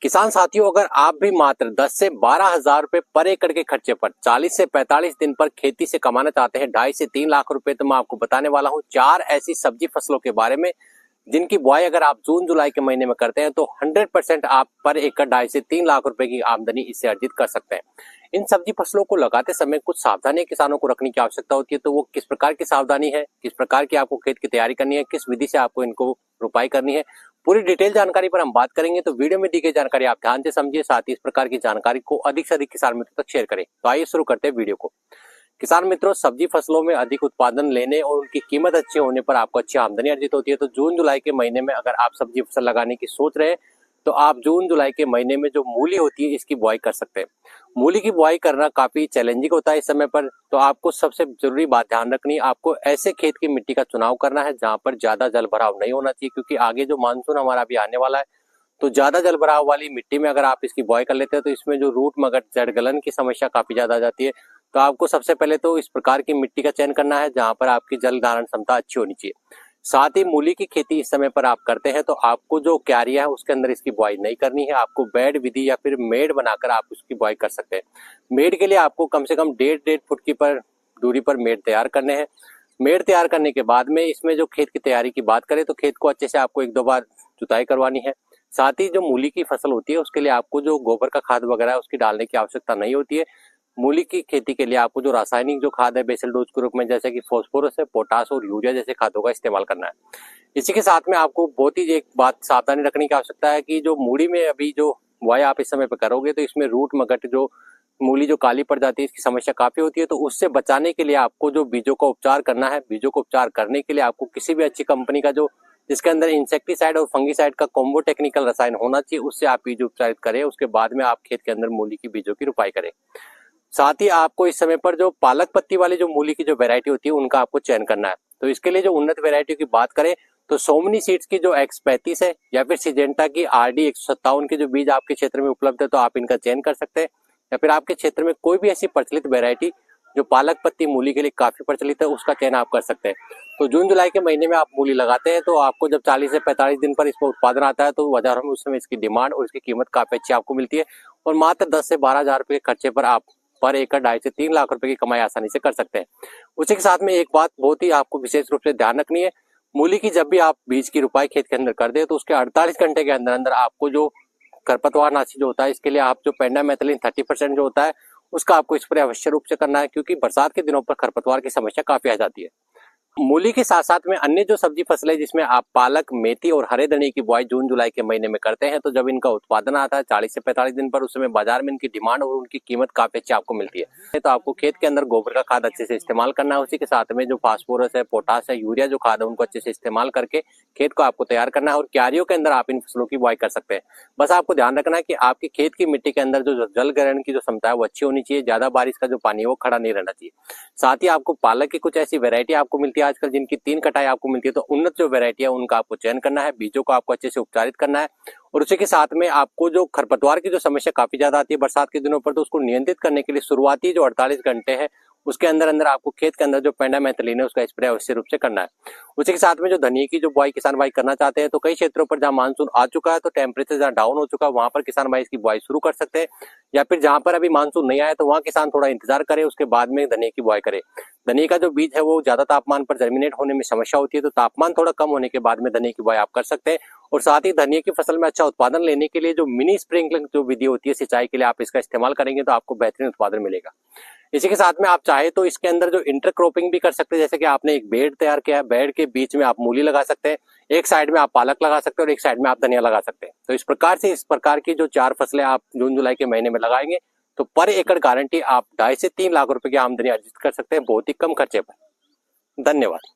किसान साथियों, अगर आप भी मात्र 10 से 12 हजार रुपए पर एकड़ के खर्चे पर 40 से 45 दिन पर खेती से कमाना चाहते हैं 2.5 से 3 लाख रुपए, तो मैं आपको बताने वाला हूं 4 ऐसी सब्जी फसलों के बारे में जिनकी बुआई अगर आप जून जुलाई के महीने में करते हैं तो 100% आप पर एकड़ 2.5 से 3 लाख रुपए की आमदनी इससे अर्जित कर सकते हैं। इन सब्जी फसलों को लगाते समय कुछ सावधानियां किसानों को रखने की आवश्यकता होती है, तो वो किस प्रकार की सावधानी है, किस प्रकार की आपको खेत की तैयारी करनी है, किस विधि से आपको इनको रोपाई करनी है, पूरी डिटेल जानकारी पर हम बात करेंगे। तो वीडियो में दी गई जानकारी आप ध्यान से समझिए, साथ ही इस प्रकार की जानकारी को अधिक से अधिक किसान मित्रों तक शेयर करें। तो आइए शुरू करते हैं वीडियो को। किसान मित्रों, सब्जी फसलों में अधिक उत्पादन लेने और उनकी कीमत अच्छी होने पर आपको अच्छी आमदनी अर्जित होती है। तो जून जुलाई के महीने में अगर आप सब्जी फसल लगाने की सोच रहे हैं तो आप जून जुलाई के महीने में जो मूली होती है इसकी बुआई कर सकते हैं। मूली की बुआई करना काफी चैलेंजिंग होता है इस समय पर, तो आपको सबसे जरूरी बात ध्यान रखनी है, आपको ऐसे खेत की मिट्टी का चुनाव करना है जहां पर ज्यादा जल भराव नहीं होना चाहिए, क्योंकि आगे जो मानसून हमारा अभी आने वाला है तो ज्यादा जल भराव वाली मिट्टी में अगर आप इसकी बुआई कर लेते हैं तो इसमें जो रूट मगर जड़ गलन की समस्या काफी ज्यादा आ जाती है। तो आपको सबसे पहले तो इस प्रकार की मिट्टी का चयन करना है जहां पर आपकी जल धारण क्षमता अच्छी होनी चाहिए। साथ ही मूली की खेती इस समय पर आप करते हैं तो आपको जो क्यारियां है उसके अंदर इसकी बुआई नहीं करनी है, आपको बेड विधि या फिर मेड़ बनाकर आप उसकी बुआई कर सकते हैं। मेड़ के लिए आपको कम से कम 1.5 फुट की पर दूरी पर मेड़ तैयार करने हैं। मेड़ तैयार करने के बाद में इसमें जो खेत की तैयारी की बात करें तो खेत को अच्छे से आपको 1-2 बार जुताई करवानी है। साथ ही जो मूली की फसल होती है उसके लिए आपको जो गोबर का खाद वगैरह है उसकी डालने की आवश्यकता नहीं होती है। मूली की खेती के लिए आपको जो रासायनिक जो खाद है बेसल डोज के रूप में, जैसे कि फास्फोरस है, पोटास और यूरिया जैसे खादों का इस्तेमाल करना है। इसी के साथ में आपको बहुत ही एक बात सावधानी रखने की आवश्यकता है कि जो मूली में अभी जो बुआई आप इस समय पे करोगे तो इसमें रूट मगट जो मूली जो काली पड़ जाती है इसकी समस्या काफी होती है। तो उससे बचाने के लिए आपको जो बीजों का उपचार करना है, बीजों को उपचार करने के लिए आपको किसी भी अच्छी कंपनी का जो जिसके अंदर इंसेक्टिसाइड और फंगिसाइड का कॉम्बो टेक्निकल रसायन होना चाहिए उससे आप बीज उपचारित करें। उसके बाद में आप खेत के अंदर मूली की बीजों की रोपाई करें। साथ ही आपको इस समय पर जो पालक पत्ती वाली जो मूली की जो वैरायटी होती है उनका आपको चयन करना है। तो इसके लिए जो उन्नत वैरायटी की बात करें तो सोमनी सीड्स की जो X35 है या फिर सिजेंटा की RD 157 के जो बीज आपके क्षेत्र में उपलब्ध है तो आप इनका चयन कर सकते हैं। या फिर आपके क्षेत्र में कोई भी ऐसी प्रचलित वैरायटी जो पालक पत्ती मूली के लिए काफी प्रचलित है उसका चयन आप कर सकते हैं। तो जून जुलाई के महीने में आप मूली लगाते हैं तो आपको जब 40 से 45 दिन पर इसका उत्पादन आता है तो बाजारों में उस समय इसकी डिमांड और इसकी कीमत काफी अच्छी आपको मिलती है और मात्र 10 से 12 हजार रुपए के खर्चे पर आप पर एकड़ 2.5 से 3 लाख रुपए की कमाई आसानी से कर सकते हैं। उसी के साथ में एक बात बहुत ही आपको विशेष रूप से ध्यान रखनी है, मूली की जब भी आप बीज की रोपाई खेत के अंदर कर दे तो उसके 48 घंटे के अंदर अंदर आपको जो खरपतवार नाशी जो होता है इसके लिए आप जो पेंडामेथलिन 30% जो होता है उसका आपको स्प्रे अवश्य रूप से करना है, क्योंकि बरसात के दिनों पर खरपतवार की समस्या काफी आ जाती है। मूली के साथ साथ में अन्य जो सब्जी फसलें जिसमें आप पालक, मेथी और हरे धनिये की बुआई जून जुलाई के महीने में करते हैं तो जब इनका उत्पादन आता है 40 से 45 दिन पर उस समय बाजार में इनकी डिमांड और उनकी कीमत काफी अच्छी आपको मिलती है। तो आपको खेत के अंदर गोबर का खाद अच्छे से इस्तेमाल करना है। उसी के साथ में जो फास्फोरस है, पोटास है, यूरिया जो खाद है उनको अच्छे से इस्तेमाल करके खेत को आपको तैयार करना है और क्यारियों के अंदर आप इन फसलों की बुआई कर सकते हैं। बस आपको ध्यान रखना है कि आपकी खेत की मिट्टी के अंदर जो जल ग्रहण की जो क्षमता है वो अच्छी होनी चाहिए, ज्यादा बारिश का जो पानी है वो खड़ा नहीं रहना चाहिए। साथ ही आपको पालक की कुछ ऐसी वैरायटी आपको मिलती है आजकल जिनकी 3 कटाई आपको मिलती है, तो उन्नत जो वैरायटी है उनका आपको चयन करना है, बीजों को आपको अच्छे से उपचारित करना है। और उसी के साथ में आपको जो खरपतवार की जो समस्या काफी ज्यादा आती है बरसात के दिनों पर, तो उसको नियंत्रित करने के लिए शुरुआती जो 48 घंटे है उसके अंदर अंदर आपको खेत के अंदर जो पेंडामेथलिन है उसका स्प्रे अवश्य रूप से करना है। उसी के साथ में जो धनिये की जो बुआई किसान भाई करना चाहते हैं तो कई क्षेत्रों पर जहां मानसून आ चुका है तो टेम्परेचर जहां डाउन हो चुका है वहां पर किसान भाई इसकी बुआई शुरू कर सकते हैं, या फिर जहां पर अभी मानसून नहीं आया तो वहां किसान थोड़ा इंतजार करे उसके बाद में धनिये की बुआई करे। धनिये का जो बीज है वो ज्यादा तापमान पर जर्मिनेट होने में समस्या होती है, तो तापमान थोड़ा कम होने के बाद में धनिये की बुआई आप कर सकते हैं। और साथ ही धनिये की फसल में अच्छा उत्पादन लेने के लिए जो मिनी स्प्रिंकलर जो विधि होती है सिंचाई के लिए आप इसका इस्तेमाल करेंगे तो आपको बेहतरीन उत्पादन मिलेगा। इसी के साथ में आप चाहे तो इसके अंदर जो इंटरक्रॉपिंग भी कर सकते हैं, जैसे कि आपने एक बेड तैयार किया है, बेड के बीच में आप मूली लगा सकते हैं, एक साइड में आप पालक लगा सकते हैं और एक साइड में आप धनिया लगा सकते हैं। तो इस प्रकार की जो 4 फसलें आप जून जुलाई के महीने में लगाएंगे तो पर एकड़ गारंटी आप 2.5 से 3 लाख रुपए की आमदनी अर्जित कर सकते हैं बहुत ही कम खर्चे पर। धन्यवाद।